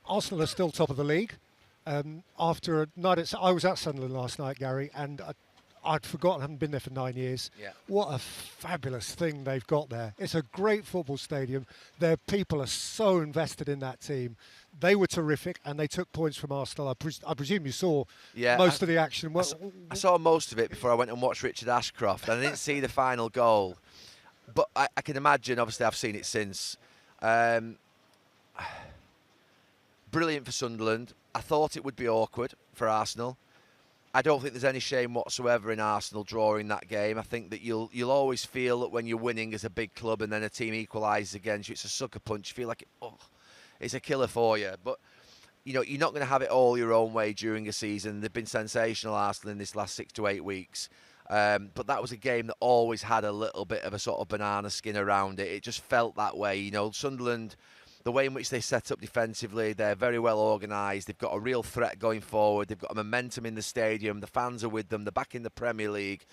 Arsenal are still top of the league. After a night I was at Sunderland last night, Gary, and I'd forgotten, I haven't been there for 9 years. Yeah. What a fabulous thing they've got there. It's a great football stadium. Their people are so invested in that team. They were terrific, and they took points from Arsenal. I presume you saw most of the action. I saw most of it before I went and watched Richard Ashcroft, and I didn't see the final goal. But I can imagine, obviously I've seen it since. Brilliant for Sunderland. I thought it would be awkward for Arsenal. I don't think there's any shame whatsoever in Arsenal drawing that game. I think that you'll always feel that when you're winning as a big club and then a team equalises against you, it's a sucker punch. You feel like it's a killer for you. But you're not going to have it all your own way during a season. They've been sensational, Arsenal, in this last 6 to 8 weeks. But that was a game that always had a little bit of a sort of banana skin around it. It just felt that way. Sunderland, the way in which they set up defensively, they're very well organised. They've got a real threat going forward. They've got a momentum in the stadium. The fans are with them. They're back in the Premier League.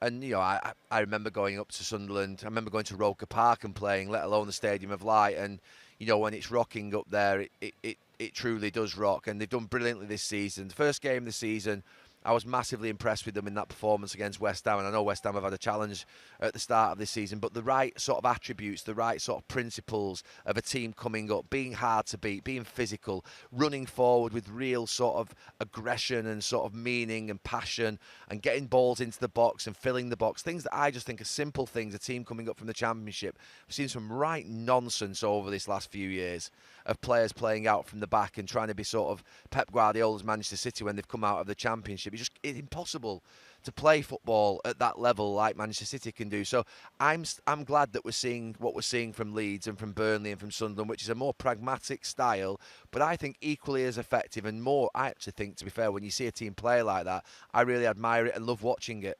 And, I remember going up to Sunderland. I remember going to Roker Park and playing, let alone the Stadium of Light. And, when it's rocking up there, it truly does rock. And they've done brilliantly this season. The first game of the season, I was massively impressed with them in that performance against West Ham, and I know West Ham have had a challenge at the start of this season, but the right sort of attributes, the right sort of principles of a team coming up, being hard to beat, being physical, running forward with real sort of aggression and sort of meaning and passion, and getting balls into the box and filling the box, things that I just think are simple things. A team coming up from the Championship, I've seen some right nonsense over this last few years of players playing out from the back and trying to be sort of Pep Guardiola's Manchester City when they've come out of the Championship. It's impossible to play football at that level like Manchester City can do. So I'm glad that we're seeing what we're seeing from Leeds and from Burnley and from Sunderland, which is a more pragmatic style, but I think equally as effective and more. I actually think, to be fair, when you see a team play like that, I really admire it and love watching it.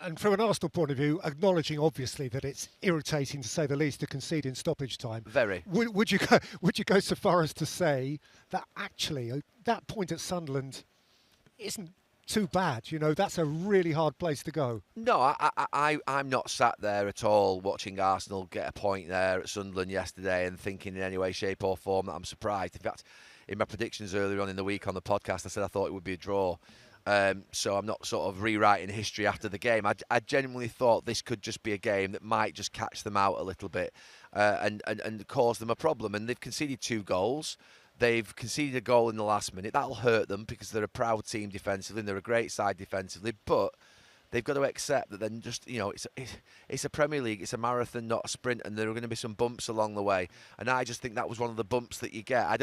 And from an Arsenal point of view, acknowledging obviously that it's irritating, to say the least, to concede in stoppage time. Very. Would you go so far as to say that actually that point at Sunderland isn't too bad? That's a really hard place to go. No, I'm not sat there at all watching Arsenal get a point there at Sunderland yesterday and thinking in any way, shape or form that I'm surprised. In fact, in my predictions earlier on in the week on the podcast, I said I thought it would be a draw. So I'm not sort of rewriting history after the game. I genuinely thought this could just be a game that might just catch them out a little bit and cause them a problem. And they've conceded 2 goals. They've conceded a goal in the last minute. That'll hurt them because they're a proud team defensively and they're a great side defensively. But they've got to accept that then just, it's a Premier League, it's a marathon, not a sprint, and there are going to be some bumps along the way. And I just think that was one of the bumps that you get.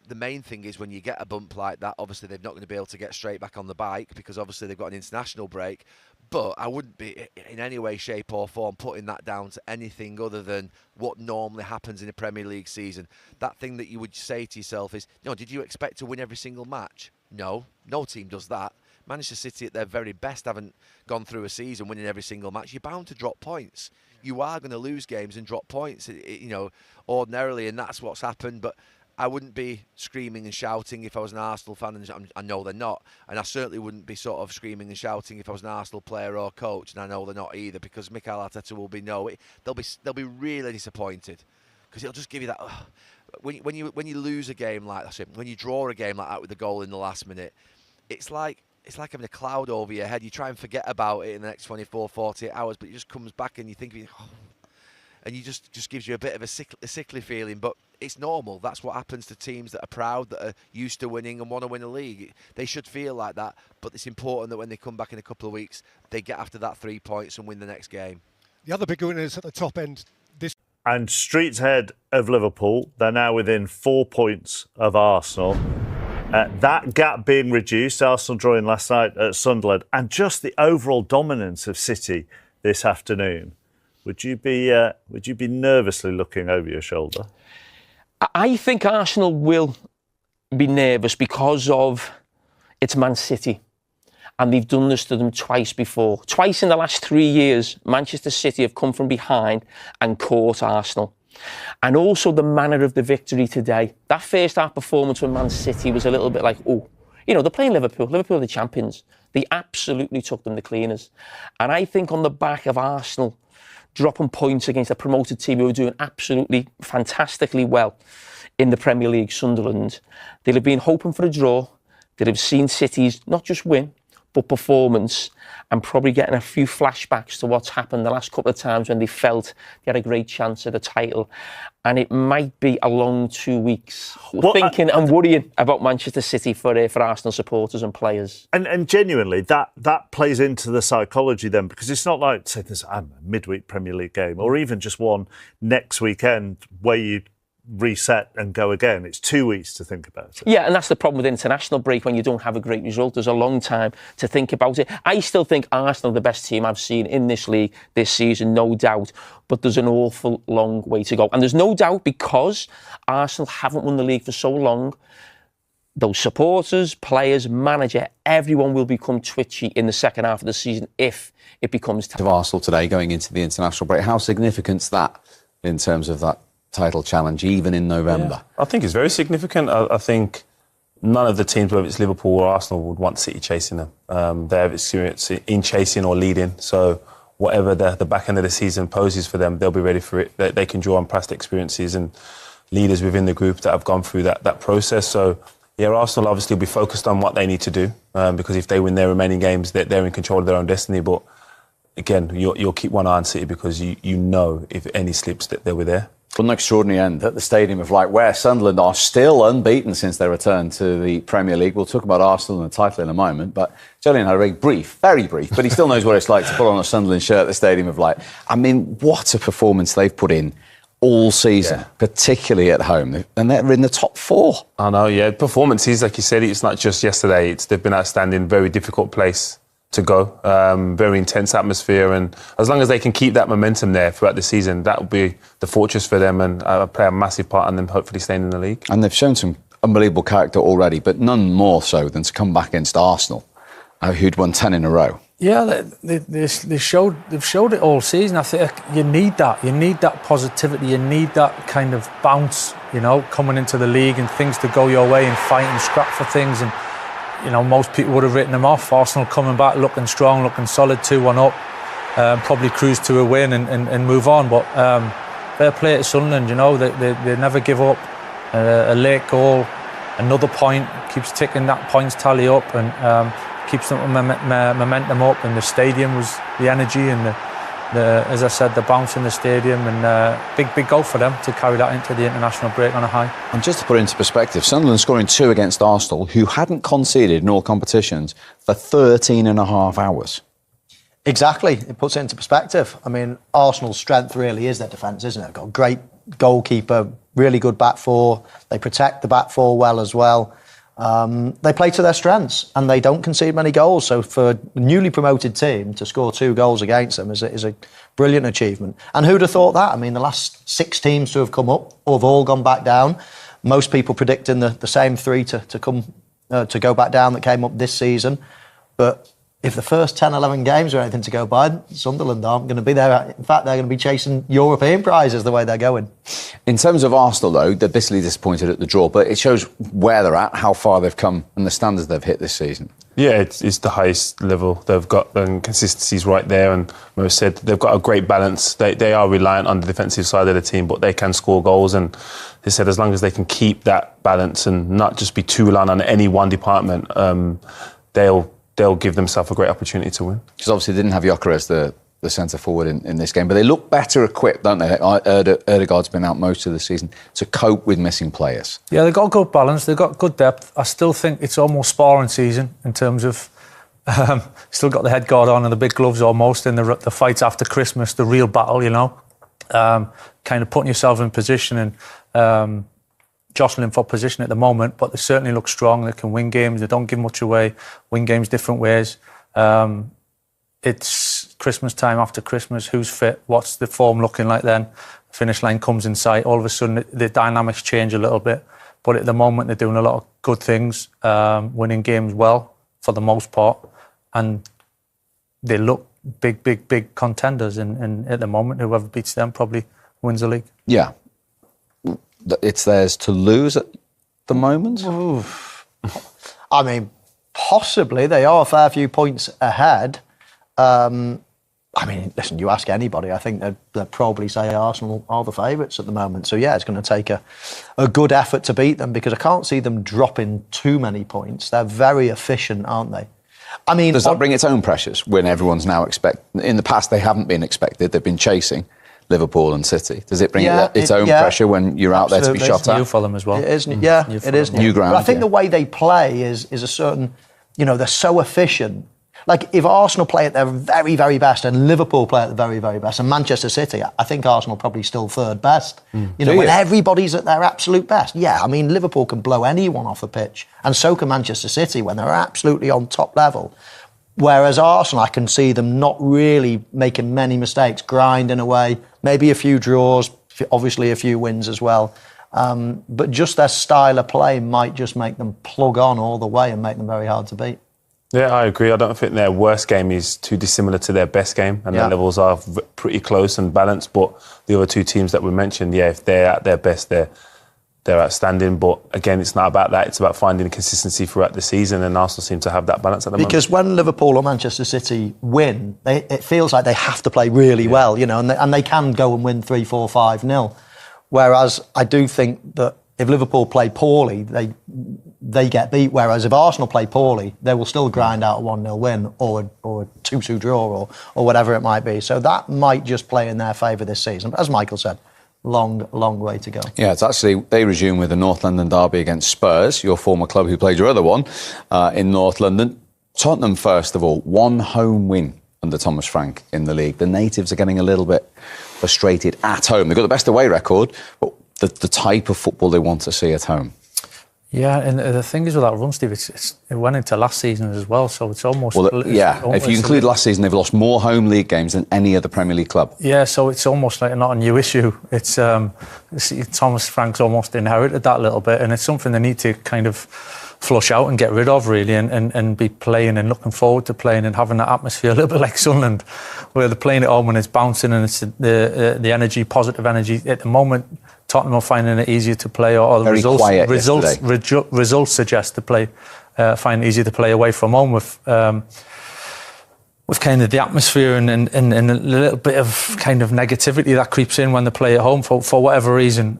The main thing is when you get a bump like that, obviously they're not going to be able to get straight back on the bike because obviously they've got an international break. But I wouldn't be in any way, shape or form putting that down to anything other than what normally happens in a Premier League season. That thing that you would say to yourself is, did you expect to win every single match? No team does that. Manchester City at their very best haven't gone through a season winning every single match. You're bound to drop points. You are going to lose games and drop points, ordinarily, and that's what's happened. But I wouldn't be screaming and shouting if I was an Arsenal fan, and I know they're not. And I certainly wouldn't be sort of screaming and shouting if I was an Arsenal player or coach, and I know they're not either, because Mikel Arteta will be they'll be really disappointed, because it'll just give you that. When you lose a game like that, when you draw a game like that with a goal in the last minute, it's like having a cloud over your head. You try and forget about it in the next 24, 48 hours, but it just comes back and you think, and you just gives you a bit of a sickly feeling. But it's normal. That's what happens to teams that are proud, that are used to winning and want to win a league. They should feel like that, but it's important that when they come back in a couple of weeks, they get after that 3 points and win the next game. The other big winners at the top end this. And streets ahead of Liverpool. They're now within 4 points of Arsenal. That gap being reduced, Arsenal drawing last night at Sunderland, and just the overall dominance of City this afternoon. Would you be nervously looking over your shoulder? I think Arsenal will be nervous because of it's Man City. And they've done this to them twice before. Twice in the last 3 years, Manchester City have come from behind and caught Arsenal. And also the manner of the victory today. That first half performance with Man City was a little bit like, they're playing Liverpool. Liverpool are the champions. They absolutely took them the cleaners. And I think on the back of Arsenal dropping points against a promoted team who were doing absolutely fantastically well in the Premier League, Sunderland, they'll have been hoping for a draw. They'll have seen City's not just win, but performance, and probably getting a few flashbacks to what's happened the last couple of times when they felt they had a great chance at the title. And it might be a long 2 weeks thinking and worrying about Manchester City for Arsenal supporters and players. And genuinely, that plays into the psychology then, because it's not like, say, there's a midweek Premier League game or even just one next weekend where you reset and go again. It's 2 weeks to think about it. Yeah, and that's the problem with international break when you don't have a great result. There's a long time to think about it. I still think Arsenal are the best team I've seen in this league this season, no doubt. But there's an awful long way to go. And there's no doubt because Arsenal haven't won the league for so long, those supporters, players, manager, everyone will become twitchy in the second half of the season if it becomes time. Of Arsenal today going into the international break, how significant's that in terms of that title challenge, even in November? Yeah, I think it's very significant. I think none of the teams, whether it's Liverpool or Arsenal, would want City chasing them. They have experience in chasing or leading, so whatever the back end of the season poses for them, they'll be ready for it. They can draw on past experiences and leaders within the group that have gone through that process. So, yeah, Arsenal obviously will be focused on what they need to do, because if they win their remaining games, they're in control of their own destiny. But again, you'll keep one eye on City because you know if any slips that they'll be there. Well, an extraordinary end at the Stadium of Light, where Sunderland are still unbeaten since their return to the Premier League. We'll talk about Arsenal and the title in a moment, but Julian had a very brief, but he still knows what it's like to put on a Sunderland shirt at the Stadium of Light. I mean, what a performance they've put in all season, particularly at home, and they're in the top four. I know, yeah. Performances, like you said, it's not just yesterday. They've been outstanding, very difficult place to go, very intense atmosphere, and as long as they can keep that momentum there throughout the season, that will be the fortress for them and play a massive part in them hopefully staying in the league. And they've shown some unbelievable character already, but none more so than to come back against Arsenal, who'd won 10 in a row. Yeah, they've showed it all season. I think you need that. You need that positivity. You need that kind of bounce, coming into the league and things to go your way and fight and scrap for things. And most people would have written them off. Arsenal coming back, looking strong, looking solid, 2-1 up, probably cruise to a win and move on. But fair play to Sunderland, they never give up. A late goal, another point, keeps ticking that points tally up and keeps the momentum up. And the stadium was the energy and as I said, the bounce in the stadium, and big goal for them to carry that into the international break on a high. And just to put it into perspective, Sunderland scoring 2 against Arsenal, who hadn't conceded in all competitions for 13 and a half hours. Exactly. It puts it into perspective. I mean, Arsenal's strength really is their defence, isn't it? They've got a great goalkeeper, really good back four. They protect the back four well as well. They play to their strengths and they don't concede many goals. So for a newly promoted team to score 2 goals against them is a brilliant achievement. And who'd have thought that? I mean, the last 6 teams to have come up have all gone back down. Most people predicting the same 3 to go back down that came up this season. But if the first 10, 11 games are anything to go by, Sunderland aren't going to be there. In fact, they're going to be chasing European prizes the way they're going. In terms of Arsenal, though, they're bitterly disappointed at the draw, but it shows where they're at, how far they've come and the standards they've hit this season. Yeah, it's the highest level they've got, and consistency's right there. And Mo said they've got a great balance. They are reliant on the defensive side of the team, but they can score goals. And they said as long as they can keep that balance and not just be too reliant on any one department, they'll give themselves a great opportunity to win. Because obviously they didn't have Yoker as the centre forward in this game, but they look better equipped, don't they? Ødegaard's been out most of the season to cope with missing players. Yeah, they've got a good balance, they've got good depth. I still think it's almost sparring season in terms of still got the head guard on and the big gloves almost in the fights after Christmas, the real battle, kind of putting yourself in position and jostling for position at the moment, but they certainly look strong. They can win games. They don't give much away. Win games different ways. It's Christmas time after Christmas. Who's fit? What's the form looking like then? Finish line comes in sight. All of a sudden, the dynamics change a little bit. But at the moment, they're doing a lot of good things, winning games well for the most part, and they look big contenders. And at the moment, whoever beats them probably wins the league. Yeah. It's theirs to lose at the moment? Oof. I mean, possibly. They are a fair few points ahead. I mean, listen, you ask anybody, I think they'd probably say Arsenal are the favourites at the moment. So, yeah, it's going to take a good effort to beat them, because I can't see them dropping too many points. They're very efficient, aren't they? I mean, does that bring its own pressures when everyone's now in the past, they haven't been expected. They've been chasing Liverpool and City. Does it bring its own pressure when you're out there to be shot at? New for them as well. It is, it is. New ground. But I think the way they play is a certain, they're so efficient. Like, if Arsenal play at their very, very best and Liverpool play at the very, very best and Manchester City, I think Arsenal probably still third best. When everybody's at their absolute best. Yeah, I mean, Liverpool can blow anyone off the pitch, and so can Manchester City when they're absolutely on top level. Whereas Arsenal, I can see them not really making many mistakes, grinding away, maybe a few draws, obviously a few wins as well. But just their style of play might just make them plug on all the way and make them very hard to beat. Yeah, I agree. I don't think their worst game is too dissimilar to their best game, and their levels are pretty close and balanced. But the other two teams that we mentioned, if they're at their best, they're outstanding. But again, it's not about that. It's about finding consistency throughout the season, and Arsenal seem to have that balance at the moment. Because when Liverpool or Manchester City win, it feels like they have to play really well, and they can go and win 3-4, 5-0. Whereas I do think that if Liverpool play poorly, they get beat. Whereas if Arsenal play poorly, they will still grind out a 1-0 win or a 2-2 draw or whatever it might be. So that might just play in their favour this season. But as Michael said, long way to go. Yeah, it's actually, they resume with the North London derby against Spurs, your former club who played your other one in North London. Tottenham, first of all, one home win under Thomas Frank in the league. The natives are getting a little bit frustrated at home. They've got the best away record, but the type of football they want to see at home. Yeah, and the thing is with that run, Steve, it went into last season as well, so it's almost... if you include last season, they've lost more home league games than any other Premier League club. Yeah, so it's almost like not a new issue. It's Thomas Frank's almost inherited that a little bit, and it's something they need to kind of flush out and get rid of, really, and be playing and looking forward to playing and having that atmosphere, a little bit like Sunderland, where they're playing at home and it's bouncing and it's the energy, positive energy. At the moment, Tottenham are finding it easier to play, or the results suggest to play, find it easier to play away from home with kind of the atmosphere and a little bit of kind of negativity that creeps in when they play at home for whatever reason.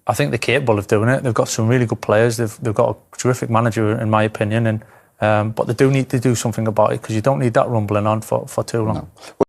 I think they're capable of doing it. They've got some really good players. They've got a terrific manager, in my opinion, and but they do need to do something about it, because you don't need that rumbling on for too long. No.